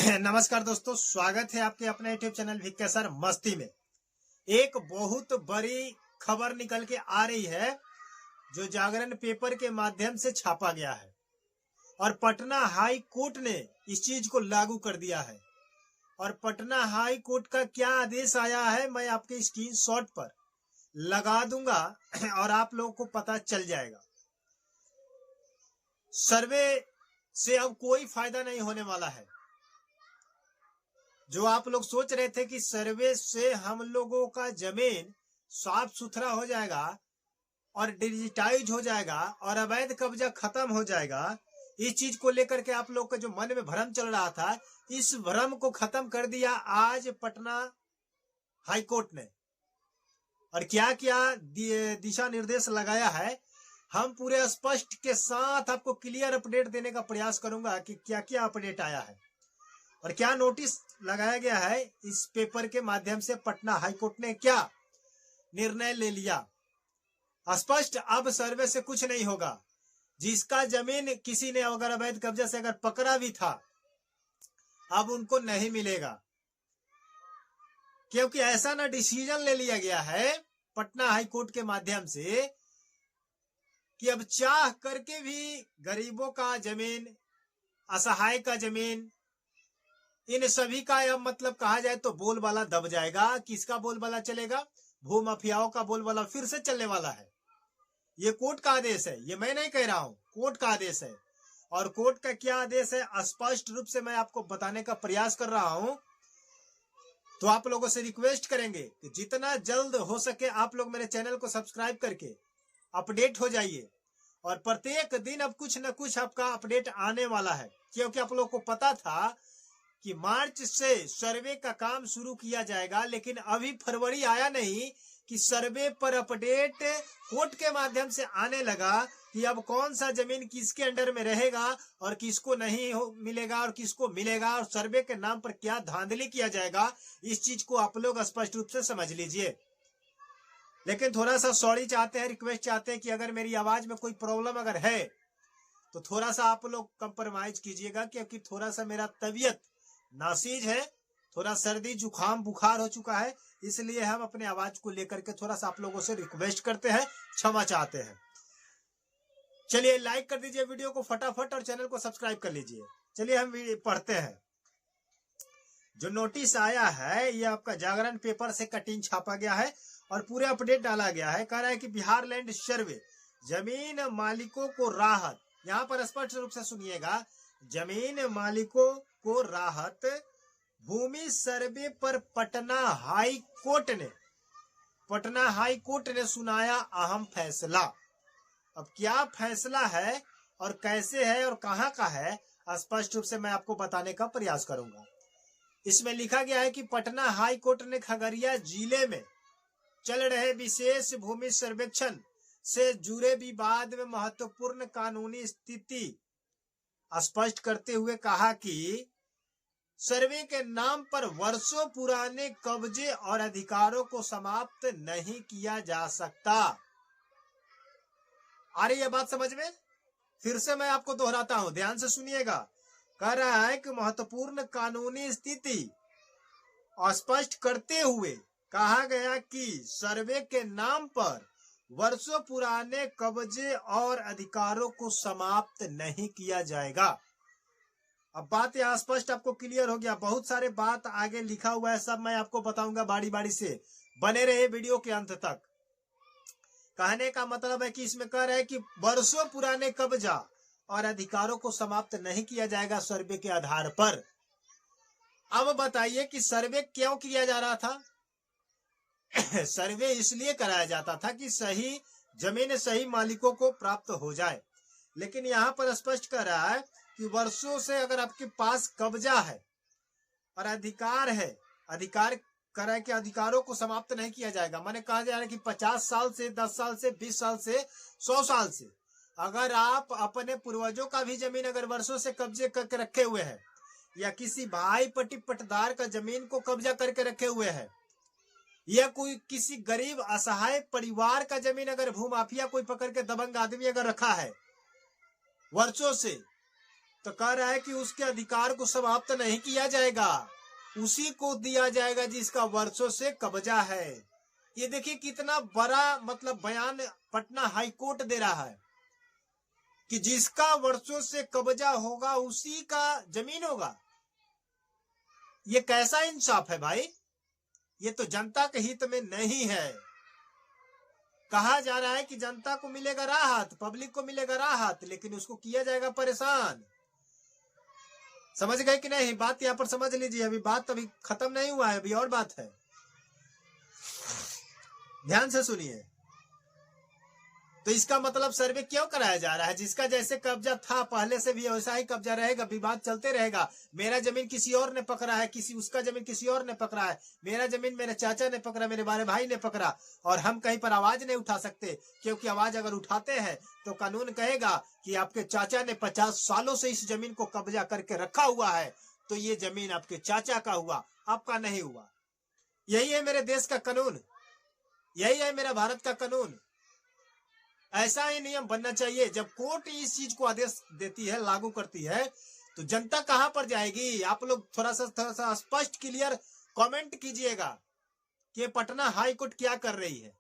नमस्कार दोस्तों, स्वागत है आपके अपने यूट्यूब चैनल भिक्के सर मस्ती में। एक बहुत बड़ी खबर निकल के आ रही है जो जागरण पेपर के माध्यम से छापा गया है और पटना हाई कोर्ट ने इस चीज को लागू कर दिया है। और पटना हाई कोर्ट का क्या आदेश आया है मैं आपके स्क्रीनशॉट पर लगा दूंगा और आप लोगों को पता चल जाएगा। सर्वे से अब कोई फायदा नहीं होने वाला है। जो आप लोग सोच रहे थे कि सर्वे से हम लोगों का जमीन साफ सुथरा हो जाएगा और डिजिटाइज हो जाएगा और अवैध कब्जा खत्म हो जाएगा, इस चीज को लेकर के आप लोग का जो मन में भ्रम चल रहा था, इस भ्रम को खत्म कर दिया आज पटना हाई कोर्ट ने। और क्या क्या दिशा निर्देश लगाया है, हम पूरे स्पष्ट के साथ आपको क्लियर अपडेट देने का प्रयास करूंगा कि क्या क्या अपडेट आया है और क्या नोटिस लगाया गया है। इस पेपर के माध्यम से पटना हाई कोर्ट ने क्या निर्णय ले लिया स्पष्ट, अब सर्वे से कुछ नहीं होगा। जिसका जमीन किसी ने अगर अवैध कब्जा से अगर पकड़ा भी था, अब उनको नहीं मिलेगा, क्योंकि ऐसा ना डिसीजन ले लिया गया है पटना हाई कोर्ट के माध्यम से कि अब चाह करके भी गरीबों का जमीन, असहाय का जमीन, इन सभी का अब मतलब कहा जाए तो बोलबाला दब जाएगा। किसका बोलबाला चलेगा? भूमाफियाओं का बोलबाला फिर से चलने वाला है। ये कोर्ट का आदेश है, ये मैं नहीं कह रहा हूं, कोर्ट का आदेश है। और कोर्ट का क्या आदेश है स्पष्ट रूप से मैं आपको बताने का प्रयास कर रहा हूं। तो आप लोगों से रिक्वेस्ट करेंगे कि जितना जल्द हो सके आप लोग मेरे चैनल को सब्सक्राइब करके अपडेट हो जाइए। और प्रत्येक दिन अब कुछ न कुछ आपका अपडेट आने वाला है, क्योंकि आप लोग को पता था कि मार्च से सर्वे का काम शुरू किया जाएगा, लेकिन अभी फरवरी आया नहीं कि सर्वे पर अपडेट कोर्ट के माध्यम से आने लगा कि अब कौन सा जमीन किसके अंडर में रहेगा और किसको नहीं मिलेगा और किसको मिलेगा और सर्वे के नाम पर क्या धांधली किया जाएगा। इस चीज को आप लोग स्पष्ट रूप से समझ लीजिए। लेकिन थोड़ा सा सॉरी चाहते हैं, रिक्वेस्ट चाहते हैं कि अगर मेरी आवाज में कोई प्रॉब्लम अगर है तो थोड़ा सा आप लोग कंप्रोमाइज कीजिएगा, क्योंकि थोड़ा सा मेरा तबीयत नासीज है, थोड़ा सर्दी जुकाम बुखार हो चुका है, इसलिए हम अपने आवाज को लेकर के थोड़ा सा आप लोगों से रिक्वेस्ट करते हैं, क्षमा चाहते हैं। चलिए लाइक कर दीजिए वीडियो को फटाफट और चैनल को सब्सक्राइब कर लीजिए। चलिए हम पढ़ते हैं। जो नोटिस आया है ये आपका जागरण पेपर से कटिंग छापा गया है और पूरे अपडेट डाला गया है। कह रहा है कि बिहार लैंड सर्वे जमीन मालिकों को राहत, यहाँ पर स्पष्ट रूप से सुनिएगा, जमीन मालिकों को राहत, भूमि सर्वे पर पटना हाई कोर्ट ने सुनाया अहम फैसला। अब क्या फैसला है और कैसे है और कहां का है, स्पष्ट रूप से मैं आपको बताने का प्रयास करूंगा। इसमें लिखा गया है कि पटना हाई कोर्ट ने खगड़िया जिले में चल रहे विशेष भूमि सर्वेक्षण से जुड़े विवाद में महत्वपूर्ण कानूनी स्थिति स्पष्ट करते हुए कहा कि सर्वे के नाम पर वर्षों पुराने कब्जे और अधिकारों को समाप्त नहीं किया जा सकता। आ रही है बात समझ में? फिर से मैं आपको दोहराता हूं, ध्यान से सुनिएगा। कह रहा है कि महत्वपूर्ण कानूनी स्थिति स्पष्ट करते हुए कहा गया कि सर्वे के नाम पर वर्षों पुराने कब्जे और अधिकारों को समाप्त नहीं किया जाएगा। अब बात यहाँ स्पष्ट आपको क्लियर हो गया। बहुत सारे बात आगे लिखा हुआ है, सब मैं आपको बताऊंगा बारी बारी से, बने रहे वीडियो के अंत तक। कहने का मतलब है कि इसमें कह रहे हैं कि वर्षों पुराने कब्जा और अधिकारों को समाप्त नहीं किया जाएगा सर्वे के आधार पर। अब बताइए कि सर्वे क्यों किया जा रहा था? सर्वे इसलिए कराया जाता था कि सही जमीन सही मालिकों को प्राप्त हो जाए। लेकिन यहाँ पर स्पष्ट कर रहा है कि वर्षों से अगर आपके पास कब्जा है और अधिकार है, अधिकार कर है कि अधिकारों को समाप्त नहीं किया जाएगा। माने कहा जा रहा है कि 50 साल से, 10 साल से, 20 साल से, 100 साल से अगर आप अपने पूर्वजों का भी जमीन अगर वर्षों से कब्जे करके रखे हुए हैं, या किसी भाई पट्टीदार का जमीन को कब्जा करके रखे हुए हैं, या कोई किसी गरीब असहाय परिवार का जमीन अगर भूमाफिया कोई पकड़ के दबंग आदमी अगर रखा है वर्षों से, तो कह रहा है कि उसके अधिकार को समाप्त नहीं किया जाएगा, उसी को दिया जाएगा जिसका वर्षों से कब्जा है। ये देखिए कितना बड़ा मतलब बयान पटना हाई कोर्ट दे रहा है कि जिसका वर्षों से कब्जा होगा उसी का जमीन होगा। ये कैसा इंसाफ है भाई? ये तो जनता के हित में नहीं है। कहा जा रहा है कि जनता को मिलेगा राहत, पब्लिक को मिलेगा राहत, लेकिन उसको किया जाएगा परेशान। समझ गए कि नहीं? बात यहां पर समझ लीजिए, अभी बात अभी खत्म नहीं हुआ है, अभी और बात है, ध्यान से सुनिए। तो इसका मतलब सर्वे क्यों कराया जा रहा है? जिसका जैसे कब्जा था पहले से भी वैसा ही कब्जा रहेगा, विवाद चलते रहेगा। मेरा जमीन किसी और ने पकड़ा है, किसी उसका जमीन किसी और ने पकड़ा है, मेरा जमीन मेरे चाचा ने पकड़ा, मेरे बड़े भाई ने पकड़ा, और हम कहीं पर आवाज नहीं उठा सकते, क्योंकि आवाज अगर उठाते हैं तो कानून कहेगा कि आपके चाचा ने 50 सालों से इस जमीन को कब्जा करके रखा हुआ है, तो ये जमीन आपके चाचा का हुआ, आपका नहीं हुआ। यही है मेरे देश का कानून, यही है मेरा भारत का कानून। ऐसा ही नियम बनना चाहिए। जब कोर्ट इस चीज को आदेश देती है, लागू करती है, तो जनता कहां पर जाएगी? आप लोग थोड़ा सा स्पष्ट क्लियर कमेंट कीजिएगा कि पटना हाई कोर्ट क्या कर रही है,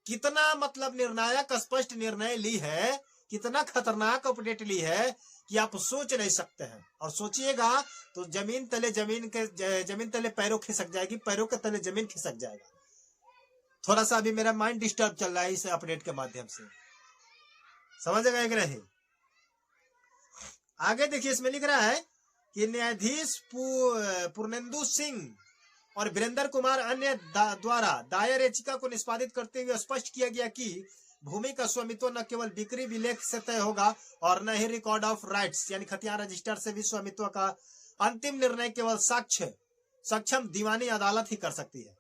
कितना मतलब निर्णायक स्पष्ट निर्णय ली है, कितना खतरनाक अपडेट ली है कि आप सोच नहीं सकते हैं। और सोचिएगा तो जमीन तले पैरों खिसक जाएगी, पैरों के तले जमीन खिसक जाएगा। थोड़ा सा अभी मेरा माइंड डिस्टर्ब चल रहा है इस अपडेट के माध्यम से, समझ गए कि नहीं? आगे देखिए, इसमें लिख रहा है कि न्यायाधीश पूर्णेंदु सिंह और वीरेंद्र कुमार अन्य द्वारा दायर याचिका को निष्पादित करते हुए स्पष्ट किया गया कि भूमि का स्वामित्व न केवल बिक्री विलेख से तय होगा और न ही रिकॉर्ड ऑफ राइट्स यानी खतियान रजिस्टर से भी स्वामित्व का अंतिम निर्णय केवल सक्षम दीवानी अदालत ही कर सकती है।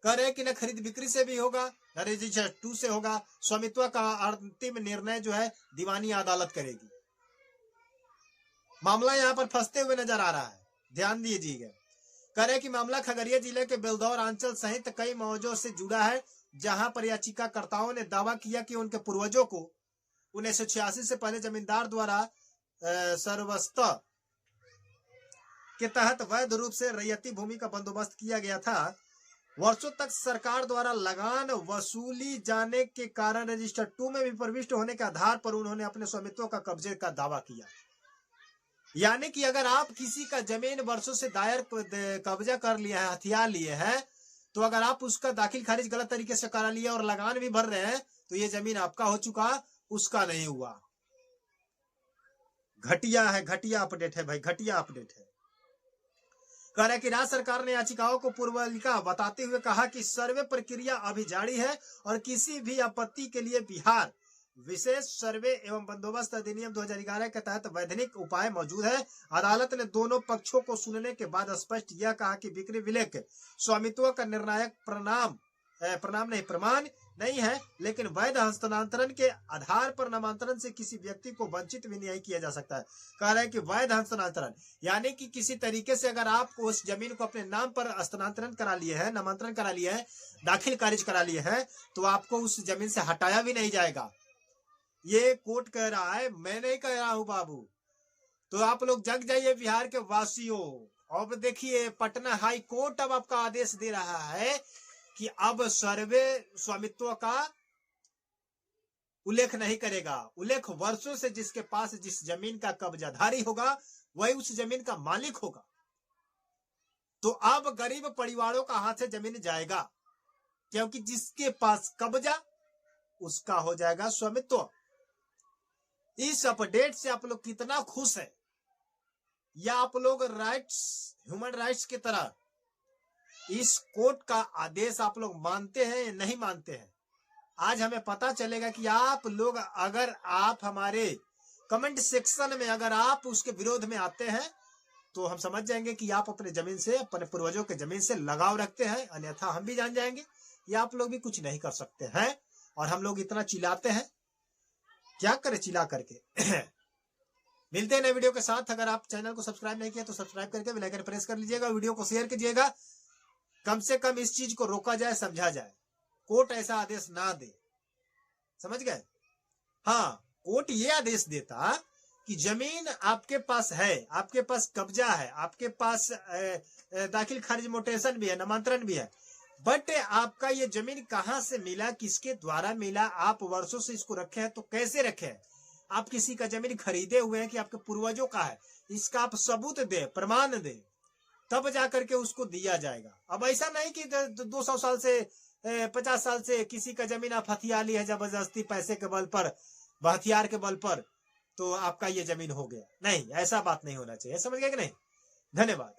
कह रहे कि न खरीद बिक्री से भी होगा, न रजिस्टर 2 से होगा, स्वामित्व का अंतिम निर्णय जो है दीवानी अदालत करेगी। मामला यहाँ पर फंसते हुए नजर आ रहा है, ध्यान दीजिएगा। कह रहे कि मामला खगड़िया जिले के बेलदौर अंचल सहित कई मौजों से जुड़ा है, जहां पर याचिकाकर्ताओं ने दावा किया कि उनके पूर्वजों को 1986 से पहले जमींदार द्वारा सर्वस्व के तहत वैध रूप से रैयती भूमि का बंदोबस्त किया गया था। वर्षों तक सरकार द्वारा लगान वसूली जाने के कारण रजिस्टर 2 में भी प्रविष्ट होने के आधार पर उन्होंने अपने स्वामित्व का कब्जे का दावा किया। यानी कि अगर आप किसी का जमीन वर्षों से दायर कब्जा कर लिया है, हथियार लिए हैं, तो अगर आप उसका दाखिल खारिज गलत तरीके से करा लिया और लगान भी भर रहे हैं, तो ये जमीन आपका हो चुका, उसका नहीं हुआ। घटिया है, घटिया अपडेट है भाई, घटिया अपडेट है। कह रहे कि राज्य सरकार ने याचिकाओं को पूर्वलिका बताते हुए कहा कि सर्वे प्रक्रिया अभी जारी है और किसी भी आपत्ति के लिए बिहार विशेष सर्वे एवं बंदोबस्त अधिनियम 2011 के तहत वैधानिक उपाय मौजूद है। अदालत ने दोनों पक्षों को सुनने के बाद स्पष्ट यह कहा कि बिक्री विलेख स्वामित्व का निर्णायक प्रमाण नहीं है, लेकिन वैध हस्तांतरण के आधार पर नामांतरण से किसी व्यक्ति को वंचित भी नहीं किया जा सकता है। कह रहा है कि वैध हस्तांतरण यानी कि किसी तरीके से अगर आप उस जमीन को अपने नाम पर हस्तांतरण करा लिए हैं, नामांतरण करा लिए हैं, दाखिल खारिज करा लिए हैं, तो आपको उस जमीन से हटाया भी नहीं जाएगा। ये कोर्ट कह रहा है, मैं नहीं कह रहा हूं बाबू। तो आप लोग जग जाइए बिहार के वासियों। अब देखिए पटना हाई कोर्ट अब आपका आदेश दे रहा है कि अब सर्वे स्वामित्व का उल्लेख नहीं करेगा। उल्लेख वर्षों से जिसके पास जिस जमीन का कब्जाधारी होगा वही उस जमीन का मालिक होगा। तो अब गरीब परिवारों का हाथ से जमीन जाएगा, क्योंकि जिसके पास कब्जा उसका हो जाएगा स्वामित्व। इस अपडेट से आप लोग कितना खुश है, या आप लोग ह्यूमन राइट्स की तरह इस कोर्ट का आदेश आप लोग मानते हैं या नहीं मानते हैं? आज हमें पता चलेगा कि आप लोग, अगर आप हमारे कमेंट सेक्शन में अगर आप उसके विरोध में आते हैं तो हम समझ जाएंगे कि आप अपने जमीन से, अपने पूर्वजों के जमीन से लगाव रखते हैं। अन्यथा हम भी जान जाएंगे कि आप लोग भी कुछ नहीं कर सकते हैं। और हम लोग इतना चिल्लाते हैं, क्या करें चिल्ला करके। मिलते हैं नए वीडियो के साथ। अगर आप चैनल को सब्सक्राइब नहीं किया तो सब्सक्राइब करके बेल आइकन प्रेस कर लीजिएगा, वीडियो को शेयर कीजिएगा। कम से कम इस चीज को रोका जाए, समझा जाए, कोर्ट ऐसा आदेश ना दे। समझ गए? हाँ, कोर्ट ये आदेश देता कि जमीन आपके पास है, आपके पास कब्जा है, आपके पास दाखिल खारिज मोटेशन भी है, नामांतरण भी है, बट आपका ये जमीन कहाँ से मिला, किसके द्वारा मिला, आप वर्षों से इसको रखे हैं तो कैसे रखे हैं? आप किसी का जमीन खरीदे हुए हैं कि आपके पूर्वजों का है, इसका आप सबूत दे, प्रमाण दे, तब जाकर के उसको दिया जाएगा। अब ऐसा नहीं कि 200 साल से 50 साल से किसी का जमीन आप हथिया ली है जबरदस्ती पैसे के बल पर, हथियार के बल पर, तो आपका ये जमीन हो गया। नहीं, ऐसा बात नहीं होना चाहिए। समझ गए कि नहीं? धन्यवाद।